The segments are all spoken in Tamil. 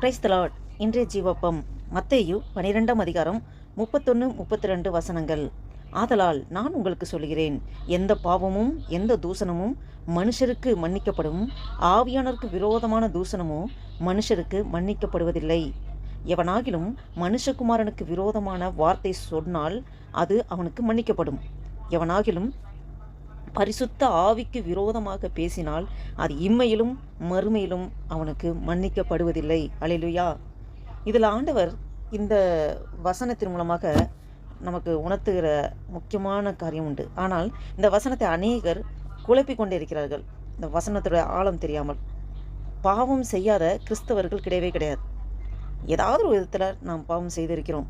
Praise the Lord. இன்றைய ஜீவப்பம் மத்தேயு 12ஆம் அதிகாரம் 31, 32 வசனங்கள். ஆதலால் நான் உங்களுக்கு சொல்கிறேன், எந்த பாவமும் எந்த தூசணமும் மனுஷருக்கு மன்னிக்கப்படும், ஆவியானவருக்கு விரோதமான தூசணமோ மனுஷருக்கு மன்னிக்கப்படுவதில்லை. எவனாகிலும் மனுஷகுமாரனுக்கு விரோதமான வார்த்தை சொன்னால் அது அவனுக்கு மன்னிக்கப்படும். எவனாகிலும் பரிசுத்த ஆவிக்கு விரோதமாக பேசினால் அது இம்மையிலும் மறுமையிலும் அவனுக்கு மன்னிக்கப்படுவதில்லை. அல்லேலூயா. இதில் ஆண்டவர் இந்த வசனத்தின் மூலமாக நமக்கு உணர்த்துகிற முக்கியமான காரியம் உண்டு. ஆனால் இந்த வசனத்தை அநேகர் குழப்பிக் கொண்டே இருக்கிறார்கள், இந்த வசனத்துடைய ஆழம் தெரியாமல். பாவம் செய்யாத கிறிஸ்தவர்கள் கிடையவே கிடையாது. ஏதாவது ஒரு விதத்தில் நாம் பாவம் செய்திருக்கிறோம்.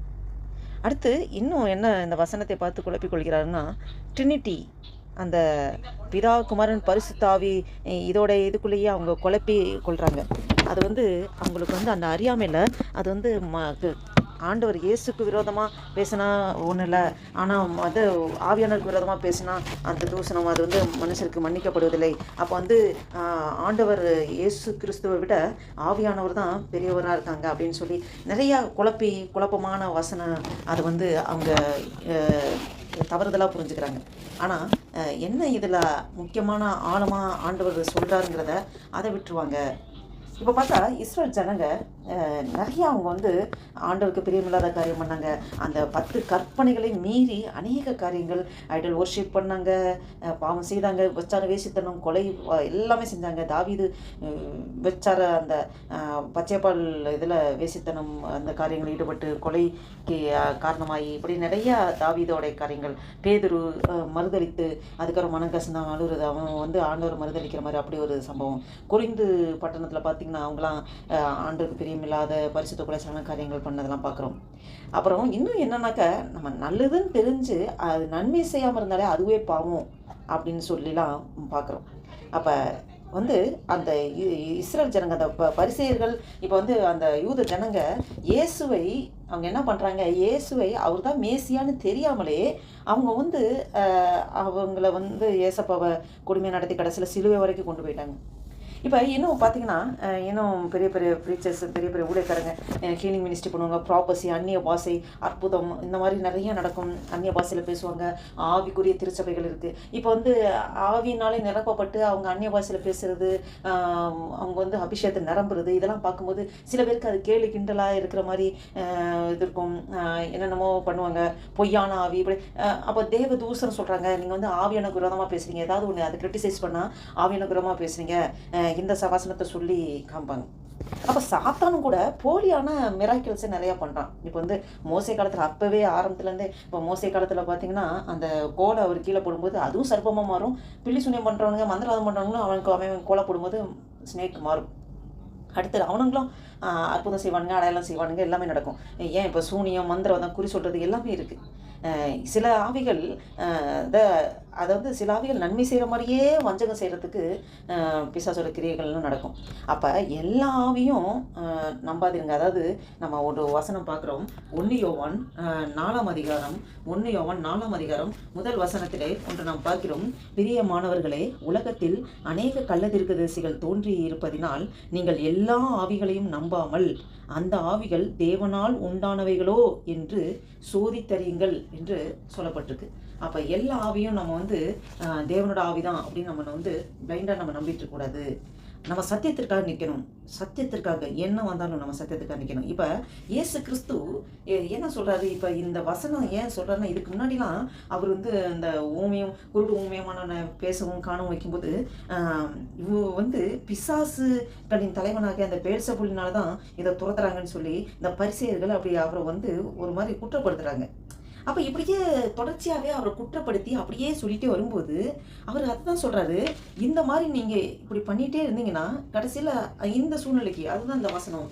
அடுத்து இன்னும் என்ன இந்த வசனத்தை பார்த்து குழப்பிக் கொள்கிறாருன்னா, ட்ரினிட்டி, அந்த பிதா குமாரன் பரிசுத்த ஆவி, இதுக்குள்ளேயே அவங்க குழப்பி கொள்கிறாங்க. அது அவங்களுக்கு அந்த அறியாமையில் அது ஆண்டவர் இயேசுக்கு விரோதமாக பேசினா ஒன்றும் இல்லை, ஆனால் ஆவியானவருக்கு விரோதமாக பேசினா அந்த தூசணம் அது மனுஷருக்கு மன்னிக்கப்படுவதில்லை. அப்போ ஆண்டவர் இயேசு கிறிஸ்துவை விட ஆவியானவர் தான் பெரியவராக இருக்காங்க அப்படின்னு சொல்லி நிறையா குழப்பமான வசனம் அது அவங்க தவறுதலாக புரிஞ்சுக்கிறாங்க. ஆனால் என்ன இதில் முக்கியமான ஆழமாக ஆண்டவர் சொல்கிறாருங்கிறத அதை விட்டுருவாங்க. இப்போ பார்த்தா இஸ்ரேல் ஜனங்க நிறையா அவங்க ஆண்டவருக்கு பிரியமில்லாத காரியம் பண்ணாங்க. அந்த 10 கற்பனைகளை மீறி அநேக காரியங்கள், ஐடல் ஒர்ஷிப் பண்ணாங்க, பாவம் செய்தாங்க, விபச்சார வேசித்தனம், கொலை எல்லாமே செஞ்சாங்க. தாவீது விபச்சார அந்த பச்சைப்பால் இதில் வேசித்தனம் அந்த காரியங்கள் ஈடுபட்டு கொலைக்கு காரணமாகி இப்படி நிறையா தாவீதோடைய காரியங்கள். பேதுரு மறுதளித்து அதுக்கப்புறம் மனங்கசந்தான் அழுகுறது, அவன் ஆண்டவர் மறுதளிக்கிற மாதிரி அப்படி ஒரு சம்பவம். கொரிந்து பட்டணத்தில் பார்த்திங்கன்னா அவங்களாம் ஆண்டவருக்கு பிரியமில்லாத பரிசுத்த குலைச்சலான காரியங்கள் பண்ணதெல்லாம் பார்க்குறோம். அப்புறம் இன்னும் என்னன்னாக்க, நம்ம நல்லதுன்னு தெரிஞ்சு அது நன்மை செய்யாமல் இருந்தாலே அதுவே பாவம் அப்படின்னு சொல்லிலாம் பார்க்குறோம். அப்போ அந்த இஸ்ரேல் ஜனங்க, அந்த பரிசேயர்கள், இப்போ அந்த யூத ஜனங்க இயேசுவை அவங்க என்ன பண்ணுறாங்க, இயேசுவை அவர் தான் மேசியான்னு தெரியாமலே அவங்க அவங்கள ஏசப்பாவை கொடுமையை நடத்தி கடைசியில் சிலுவை வரைக்கும் கொண்டு போயிட்டாங்க. இப்போ இன்னும் பார்த்தீங்கன்னா, இன்னும் பெரிய பெரிய ப்ரீச்சர்ஸ், பெரிய பெரிய ஊழியக்காரங்க ஹீலிங் மினிஸ்ட்ரி பண்ணுவாங்க. ப்ராப்பர்சி, அந்நிய பாஷை, அற்புதம், இந்த மாதிரி நிறைய நடக்கும். அந்நிய பாஷையில் பேசுவாங்க. ஆவிக்குரிய திருச்சபைகள் இருக்குது. இப்போ ஆவியினாலே நிரப்பப்பட்டு அவங்க அந்நிய பாஷையில் பேசுகிறது, அவங்க அபிஷேகத்தை நிரம்புறது, இதெல்லாம் பார்க்கும்போது சில பேருக்கு அது கேலி கிண்டலாக இருக்கிற மாதிரி இது இருக்கும். என்னென்னமோ பண்ணுவாங்க, பொய்யான ஆவி இப்படி. அப்போ தேவ தூசரம் சொல்கிறாங்க, நீங்கள் ஆவியானக்கு விரோதமாக பேசுகிறீங்க, ஏதாவது ஒன்று அதை கிரிட்டிசைஸ் பண்ணால் ஆவியானக்கு விரோதமாக பேசுகிறீங்க, இந்த சவாசனத்தை சொல்லி காமிப்பாங்க. அப்போ சாத்தானும் கூட போலியான மிராக்கிள்ஸை நிறையா பண்ணுறான். இப்போ மோசே காலத்தில், அப்போவே ஆரம்பத்துலேருந்தே, இப்போ மோசே காலத்தில் பார்த்தீங்கன்னா அந்த கோலை அவர் கீழே போடும்போது அதுவும் சர்ப்பமாக மாறும். பில்லி சூனியம் பண்ணுறவனுங்க, மந்திரவாதம் பண்ணுறவங்களும் அவன் கோலை போடும்போது ஸ்னேக் மாறும். அடுத்து அவனுங்களும் அற்புதம் செய்வானுங்க, அடையாளம் செய்வானுங்க, எல்லாமே நடக்கும். ஏன் இப்போ சூனியம், மந்திரவாதம், குறி சொல்கிறது எல்லாமே இருக்குது. சில ஆவிகள் அதாவது சில ஆவிகள் நன்மை செய்கிற மாதிரியே வஞ்சகம் செய்கிறதுக்கு பிசாசோட கிரியைகள்லாம் நடக்கும். அப்போ எல்லா ஆவியும் நம்பாதீங்க. அதாவது நம்ம ஒரு வசனம் பார்க்குறோம், 1 யோவான் 4ஆம் அதிகாரம் 1 யோவான் 4ஆம் அதிகாரம் முதல் வசனத்திலே ஒன்று நாம் பார்க்கிறோம். பிரியமானவர்களே, உலகத்தில் அநேக கள்ளதீர்க்கதரிசிகள் தோன்றி இருப்பதினால் நீங்கள் எல்லா ஆவிகளையும் நம்பாமல் அந்த ஆவிகள் தேவனால் உண்டானவைகளோ என்று சோதித்தறியுங்கள் என்று சொல்லப்பட்டிருக்கு. அப்போ எல்லா ஆவியும் நம்ம தேவனோட ஆவிதான் அப்படின்னு நம்ம பிளைண்டாக நம்ம நம்பிட்டு இருக்கக்கூடாது. நம்ம சத்தியத்திற்காக நிற்கணும். சத்தியத்திற்காக என்ன வந்தாலும் நம்ம சத்தியத்துக்காக நிற்கணும். இப்போ இயேசு கிறிஸ்து என்ன சொல்கிறாரு, இப்போ இந்த வசனம் ஏன் சொல்கிறாருன்னா, இதுக்கு முன்னாடிலாம் அவர் இந்த ஊமையும் குருடு ஊமையமான பேசவும் காணவும் வைக்கும்போது இவ பிசாசுகளின் தலைவனாக அந்த பேல்சபூலினால தான் இதை துரத்துறாங்கன்னு சொல்லி இந்த பரிசேயர்கள் அப்படி அவரை ஒரு மாதிரி குற்றப்படுத்துகிறாங்க. அப்போ இப்படியே தொடர்ச்சியாகவே அவரை குற்றப்படுத்தி அப்படியே சொல்லிகிட்டே வரும்போது அவர் அதுதான் சொல்கிறாரு, இந்த மாதிரி நீங்கள் இப்படி பண்ணிகிட்டே இருந்தீங்கன்னா கடைசியில் இந்த சூழ்நிலைக்கு, அதுதான் இந்த வசனம்,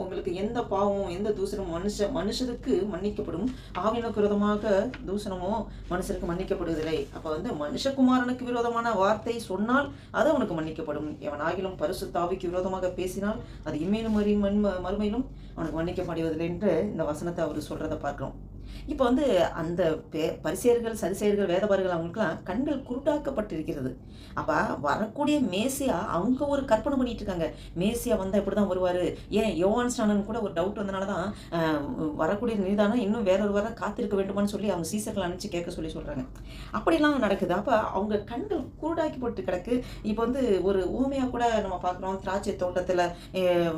உங்களுக்கு எந்த பாவமும் எந்த தூசணமும் மனுஷருக்கு மன்னிக்கப்படும், ஆவியானவருக்கு விரோதமாக தூசணமோ மனுஷருக்கு மன்னிக்கப்படுவதில்லை. அப்போ மனுஷகுமாரனுக்கு விரோதமான வார்த்தை சொன்னால் அது அவனுக்கு மன்னிக்கப்படும். எவனாகிலும் பரிசுத்த ஆவிக்கு விரோதமாக பேசினால் அது இம்மையிலும் மறுமையிலும் அவனுக்கு மன்னிக்கப்படுவதில்லை என்று இந்த வசனத்தை அவர் சொல்கிறத பார்க்குறோம். இப்போ வந்து அந்த பரிசேயர்கள், சரிசேயர்கள், வேதபாரகர்கள் அவங்களுக்கெல்லாம் கண்கள் குருடாக்கப்பட்டிருக்கிறது. அப்ப வரக்கூடிய மேசியா அவங்க ஒரு கற்பனை பண்ணிட்டு இருக்காங்க. மேசியா வந்தா இப்படிதான் வருவாரு. ஏன் யோவான் ஸ்நானன் கூட ஒரு டவுட் வந்தனால தான் வரக்கூடிய நீதானா இன்னும் வேறொரு வர காத்திருக்க வேண்டுமான்னு சொல்லி அவங்க சீசர்கள் அனுப்பிச்சு கேட்க சொல்றாங்க. அப்படிலாம் நடக்குது. அப்ப அவங்க கண்கள் குருடாக்கப்பட்டு கிடக்கு. இப்போ வந்து ஒரு ஊமையா கூட நம்ம பார்க்குறோம். திராட்சை தோட்டத்துல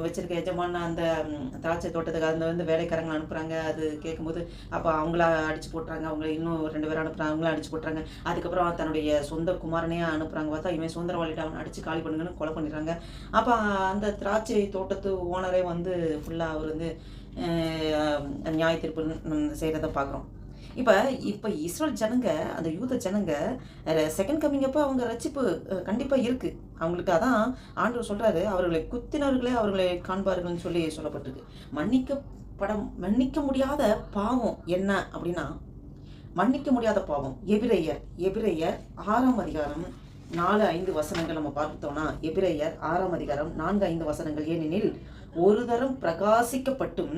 வச்சிருக்க எஜமான அந்த திராட்சை தோட்டத்துக்கு அந்த வந்து வேலைக்காரங்களை அனுப்புறாங்க. அது கேட்கும்போது அப்போ அவங்கள அடிச்சு போட்டுறாங்க. அவங்க இன்னும் 2 பேரும் அனுப்புறாங்க. அவங்கள அடிச்சு போட்டுறாங்க. அதுக்கப்புறம் தன்னுடைய சொந்த குமாரனையே அனுப்புறாங்க. பார்த்தா இவன் சுதந்திரவாளிட்டு அவனை அடிச்சு காலி பண்ணுங்கன்னு கொலை பண்ணிடுறாங்க. அப்போ அந்த திராட்சை தோட்டத்து ஓனரே வந்து ஃபுல்லாக அவர் வந்து நியாய தீர்ப்பு செய்கிறத பார்க்குறோம். இப்போ இஸ்ரேல் ஜனங்க, அந்த யூத ஜனங்க செகண்ட் கம்மிங் அப்போ அவங்க ரட்சிப்பு கண்டிப்பாக இருக்குது அவங்களுக்கு. அதான் ஆண்டவர் சொல்கிறாரு, அவர்களை குத்தினவர்களே அவர்களை காண்பார்கள்னு சொல்லி சொல்லப்பட்டிருக்கு. மன்னிக்க முடியாத பாவம் என்ன அப்படின்னா, மன்னிக்க முடியாத பாவம் எபிரெயர் 6ஆம் அதிகாரம் 4-5 வசனங்கள் நம்ம பார்த்தோம்னா, எபிரெயர் 6ஆம் அதிகாரம் 4-5 வசனங்கள். ஏனெனில் ஒரு தரம் பிரகாசிக்கப்பட்டும்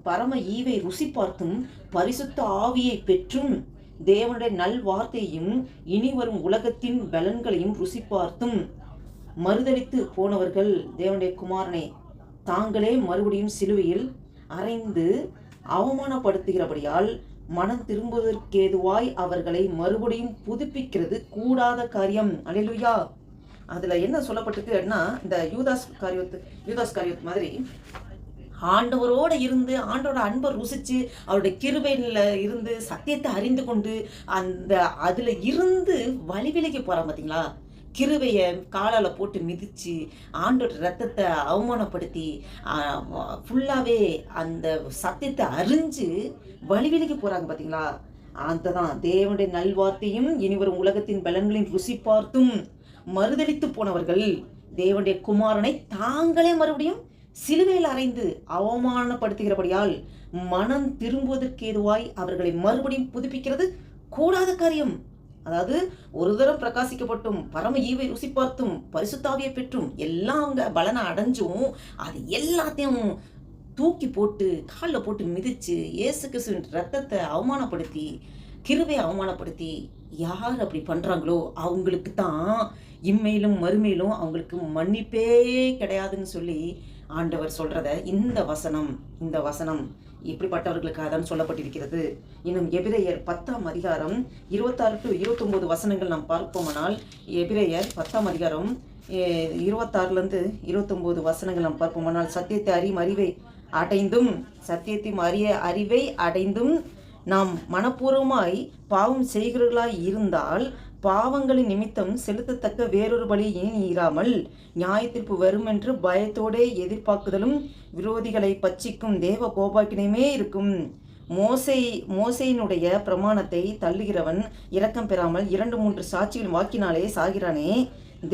பரம ஈவை ருசி பார்த்தும் பரிசுத்த ஆவியை பெற்றும் தேவனுடைய நல்வார்த்தையும் இனி வரும் உலகத்தின் பலன்களையும் ருசி பார்த்தும் மறுதலித்து போனவர்கள் தேவனுடைய குமாரனை தாங்களே மறுபடியும் சிலுவையில் அறைந்து அவமானப்படுத்துகிறபடியால் மனம் திரும்புவதற்கேதுவாய் அவர்களை மறுபடியும் புதுப்பிக்கிறது கூடாத காரியம். அல்லேலூயா. அதுல என்ன சொல்லப்பட்டிருக்கு அப்படின்னா, இந்த யூதாஸ் காரியத் மாதிரி ஆண்டவரோட இருந்து ஆண்டோட அன்பை ருசிச்சு அவருடைய கிருபையில இருந்து சத்தியத்தை அறிந்து கொண்டு அந்த அதுல இருந்து வழிவிலகி போறான் பார்த்தீங்களா. கிருபையை காலால் போட்டு மிதித்து ஆண்டோட ரத்தத்தை அவமானப்படுத்தி ஃபுல்லாகவே அந்த சத்தியத்தை அறிஞ்சு வழிவிலகி போகிறாங்க பார்த்தீங்களா. அந்த தான் தேவனுடைய நல்வார்த்தையும் இனி வரும் உலகத்தின் பலன்களையும் ருசி பார்த்தும் மறுதலித்து போனவர்கள் தேவனுடைய குமாரனை தாங்களே மறுபடியும் சிலுவையில் அறைந்து அவமானப்படுத்துகிறபடியால் மனம் திரும்புவதற்கு ஏதுவாய் அவர்களை மறுபடியும் புதுப்பிக்கிறது கூடாத காரியம். அதாவது ஒரு தரம் பிரகாசிக்கப்பட்டும் பரம ஈவை ருசி பார்த்தும் பரிசுத்தாவியை பெற்றும் எல்லாம் அவங்க பலனை அடைஞ்சும் அது எல்லாத்தையும் தூக்கி போட்டு காலில் போட்டு மிதிச்சு இயேசு கிறிஸ்துவின் ரத்தத்தை அவமானப்படுத்தி கிருபையை அவமானப்படுத்தி யார் அப்படி பண்ணுறாங்களோ அவங்களுக்கு தான் இம்மையிலும் மறுமையிலும் அவங்களுக்கு மன்னிப்பே கிடையாதுன்னு சொல்லி ஆண்டவர் சொல்கிறத இந்த வசனம் இப்படிப்பட்டவர்களுக்காக தான் சொல்லப்பட்டிருக்கிறது. இன்னும் எபிரெயர் 10ஆம் அதிகாரம் 26-29 வசனங்கள் நாம் பார்ப்போமானால், எபிரெயர் 10ஆம் அதிகாரம் 26-29 வசனங்கள் நாம் பார்ப்போமானால், சத்தியத்தை அறிவை அடைந்தும் நாம் மனப்பூர்வமாய் பாவம் செய்கிறவர்களாய் இருந்தால் பாவங்களின் நிமித்தம் செலுத்தத்தக்க வேறொரு பலி இனி இராமல் நியாயத்தீர்ப்பு வரும் என்று பயத்தோடே எதிர்பார்க்குதலும் விரோதிகளை பட்சிக்கும் தேவ கோபாக்கினையுமே இருக்கும். மோசையினுடைய பிரமாணத்தை தள்ளுகிறவன் இரக்கம் பெறாமல் 2-3 சாட்சிகள் வாக்கினாலே சாகிறானே.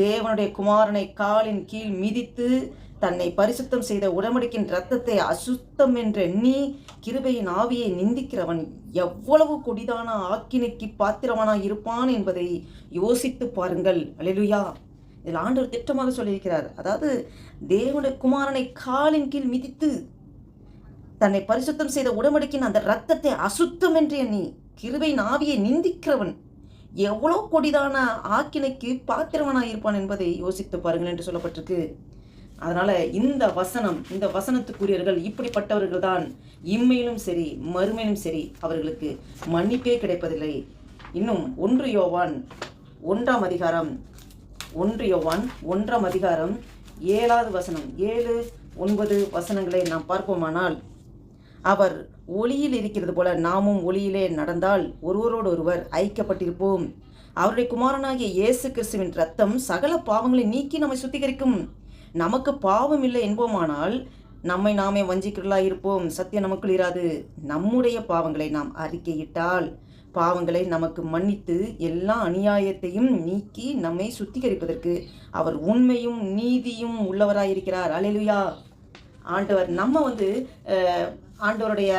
தேவனுடைய குமாரனை காலின் கீழ் மிதித்து தன்னை பரிசுத்தம் செய்த உடன்படிக்கையின் இரத்தத்தை அசுத்தம் என்று எண்ணி கிருபையின் ஆவியை நிந்திக்கிறவன் எவ்வளவு கொடிதான ஆக்கினைக்கு பாத்திரவனாய் இருப்பான் என்பதை யோசித்து பாருங்கள். அல்லேலூயா. இதில் ஆண்டவர் திட்டமாக சொல்லியிருக்கிறார். அதாவது தேவனுடைய குமாரனை காலின் கீழ் மிதித்து தன்னை பரிசுத்தம் செய்த உடன்படிக்கையின் அந்த இரத்தத்தை அசுத்தம் என்று எண்ணி கிருபையின் ஆவியை நிந்திக்கிறவன் எவ்வளோ கொடிதான ஆக்கினைக்கு பாத்திரவனாய் இருப்பான் என்பதை யோசித்து பாருங்கள் என்று சொல்லப்பட்டிருக்கு. அதனால இந்த வசனத்துக்குரியவர்கள் இப்படிப்பட்டவர்கள் தான். இம்மையிலும் சரி மறுமையிலும் சரி அவர்களுக்கு மன்னிப்பே கிடைப்பதில்லை. இன்னும் 1 யோவான் 1ஆம் அதிகாரம் 7வது வசனம் 7-9 வசனங்களை நாம் பார்ப்போமானால், அவர் ஒளியில் இருக்கிறது போல நாமும் ஒளியிலே நடந்தால் ஒருவரோடு ஒருவர் ஐக்கியப்பட்டிருப்போம். அவருடைய குமாரனாகிய இயேசு கிறிஸ்துவின் இரத்தம் சகல பாவங்களை நீக்கி நம்மை சுத்திகரிக்கும். நமக்கு பாவம் இல்லை என்போமானால் நம்மை நாமே வஞ்சிக்கிறவர்களாய் இருப்போம். சத்தியம் நமக்குள் இராது. நம்முடைய பாவங்களை நாம் அறிக்கையிட்டால் பாவங்களை நமக்கு மன்னித்து எல்லா அநியாயத்தையும் நீக்கி நம்மை சுத்திகரிப்பதற்கு அவர் உண்மையும் நீதியும் உள்ளவராயிருக்கிறார். அல்லேலூயா. ஆண்டவர் நம்ம ஆண்டவருடைய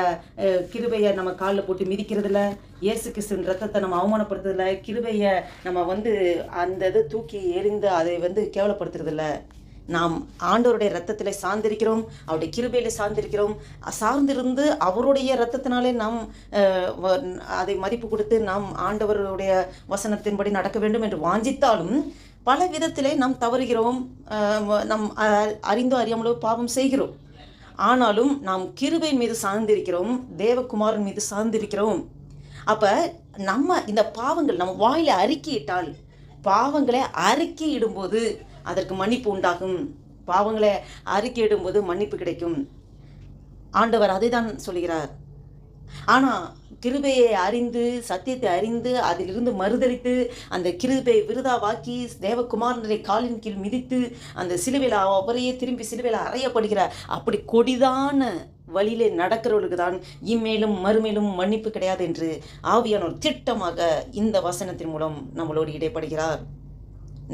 கிருபையை நம்ம காலில் போட்டு மிதிக்கிறதில்ல, இயேசு கிறிஸ்துவின் ரத்தத்தை நம்ம அவமானப்படுத்துறதில்ல, கிருபையை நம்ம அந்த இதை தூக்கி எறிந்து அதை கேவலப்படுத்துறதில்ல. நாம் ஆண்டவருடைய இரத்தத்தில் சார்ந்திருக்கிறோம், அவருடைய கிருபையில் சார்ந்திருக்கிறோம். சார்ந்திருந்து அவருடைய இரத்தத்தினாலே நாம் அதை மதிப்பு கொடுத்து நாம் ஆண்டவருடைய வசனத்தின்படி நடக்க வேண்டும் என்று வாஞ்சித்தாலும் பல விதத்திலே நாம் தவறுகிறோம். நம் அறிந்தோ அறியாமலோ பாவம் செய்கிறோம். ஆனாலும் நாம் கிருபையின் மீது சார்ந்திருக்கிறோம், தேவகுமாரன் மீது சார்ந்திருக்கிறோம். அப்போ நம்ம இந்த பாவங்கள் நம்ம வாயில அறிக்கையிட்டால், பாவங்களை அறிக்கையிடும்போது அதற்கு மன்னிப்பு உண்டாகும். பாவங்களை அறிக்கையிடும்போது மன்னிப்பு கிடைக்கும். ஆண்டவர் அதை தான் சொல்கிறார். ஆனால் கிருபையை அறிந்து, சத்தியத்தை அறிந்து, அதிலிருந்து மறுதளித்து, அந்த கிருபையை விருதாவாக்கி தேவகுமாரனை காலின் கீழ் மிதித்து அந்த சிலுவையில் அவரையே திரும்பி சிலுவையில் அறையப்படுகிறார். அப்படி கொடிதான வழியிலே நடக்கிறவர்களுக்கு தான் இம்மேலும் மறுமேலும் மன்னிப்பு கிடையாது என்று ஆவியானோர் திட்டமாக இந்த வசனத்தின் மூலம் நம்மளோடு இடைப்படுகிறார்.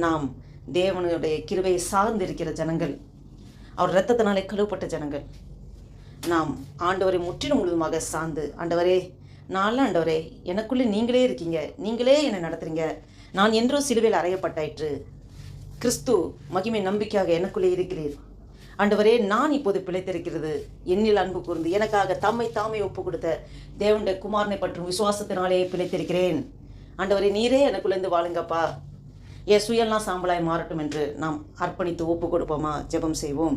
நாம் தேவனுடைய கிருபையை சார்ந்திருக்கிற ஜனங்கள், அவர் இரத்தத்தினாலே கழுவப்பட்ட ஜனங்கள். நாம் ஆண்டவரை முற்றிலும் முழுதுமாக சார்ந்து, ஆண்டவரே நான் ஆண்டவரே எனக்குள்ளே நீங்களே இருக்கீங்க, நீங்களே என்னை நடத்துறீங்க, நான் என்றோ சிலுவையில் அறையப்பட்டாயிற்று, கிறிஸ்து மகிமை நம்பிக்கையாக எனக்குள்ளே இருக்கிறீர், ஆண்டவரே நான் இப்போது பிழைத்திருக்கிறது, என்னில் அன்பு கூர்ந்து எனக்காக தம்மை தாமே ஒப்பு கொடுத்த தேவனுடைய குமாரனை பற்றும் விசுவாசத்தினாலே பிழைத்திருக்கிறேன், ஆண்டவரே நீரே எனக்குள்ளேருந்து வாழுங்கப்பா, என் சுயெல்லாம் சாம்பலாய் மாறட்டும் என்று நாம் அர்ப்பணித்து ஒப்பு கொடுப்போமா? ஜெபம் செய்வோம்.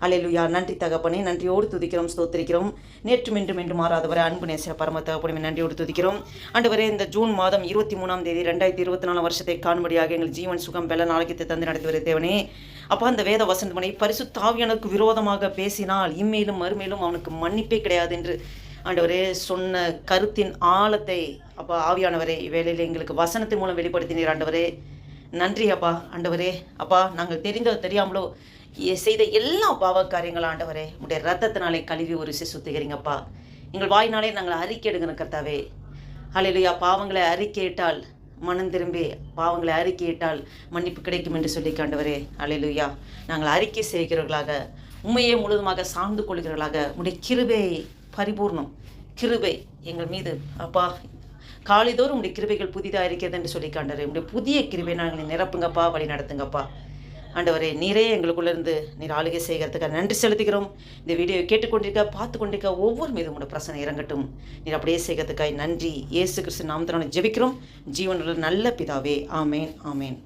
அல்லேலூயா. நன்றி தகப்பனே, நன்றியோடு துதிக்கிறோம், ஸ்தோத்திரிக்கிறோம். நேற்றும் இன்றும் மாறாதவரை அன்பு நேச பரம தகப்பனே நன்றியோடு துதிக்கிறோம். ஆண்டவரே, இந்த ஜூன் மாதம் 23ஆம் தேதி 2024 வருஷத்தை காணும்படியாக எங்கள் ஜீவன் சுகம் பெலன் ஆரோக்கியத்தை தந்து நடத்தி வர தேவனே, அப்பா அந்த வேத வசந்தமனை பரிசுத்த ஆவியானவருக்கு விரோதமாக பேசினால் இம்மேலும் மறுமேலும் அவனுக்கு மன்னிப்பே கிடையாது என்று ஆண்டவரே சொன்ன கருத்தின் ஆழத்தை அப்பா ஆவியானவரே வேலையில் எங்களுக்கு வசனத்தின் மூலம் வெளிப்படுத்தினீர். ஆண்டவரே நன்றி அப்பா. ஆண்டவரே அப்பா, நாங்கள் தெரிந்தோ தெரியாமலோ செய்த எல்லா பாவ காரியங்களும் ஆண்டவரே உடைய ரத்தத்தினாலே கழுவி ஒரு சுத்திகரிங்கப்பா. எங்கள் வாயினாலே நாங்கள் அறிக்கை எடுக்கிற கர்த்தாவே. ஹல்லேலூயா. பாவங்களை அறிக்கையிட்டால் மனம் திரும்பி பாவங்களை அறிக்கையிட்டால் மன்னிப்பு கிடைக்கும் என்று சொல்லி ஆண்டவரே. ஹல்லேலூயா. நாங்கள் அறிக்கை செய்கிறவர்களாக, உண்மையே முழுதுமாக சார்ந்து கொள்கிறவர்களாக உடைய கிருபை பரிபூர்ணம் கிருபை எங்கள் மீது அப்பா காலைதோறும் உடைய கிருபைகள் புதிதாக இருக்கிறது என்று சொல்லி ஆண்டவரே உடைய புதிய கிருபை நாங்கள் நிரப்புங்கப்பா, வழி நடத்துங்கப்பா. ஆண்டவரே நீரே எங்களுக்குள்ளேருந்து நீர் ஆளுகை செய்கிறதுக்காக நன்றி செலுத்துகிறோம். இந்த வீடியோவை கேட்டுக்கொண்டிருக்க பார்த்து கொண்டிருக்க ஒவ்வொரு மீதும் உடைய பிரசனை இறங்கட்டும். நீர் அப்படியே செய்கிறதுக்காக நன்றி. இயேசு கிறிஸ்து நாமத்தினால ஜெபிக்கிறோம் ஜீவனுள்ள நல்ல பிதாவே. ஆமேன், ஆமேன்.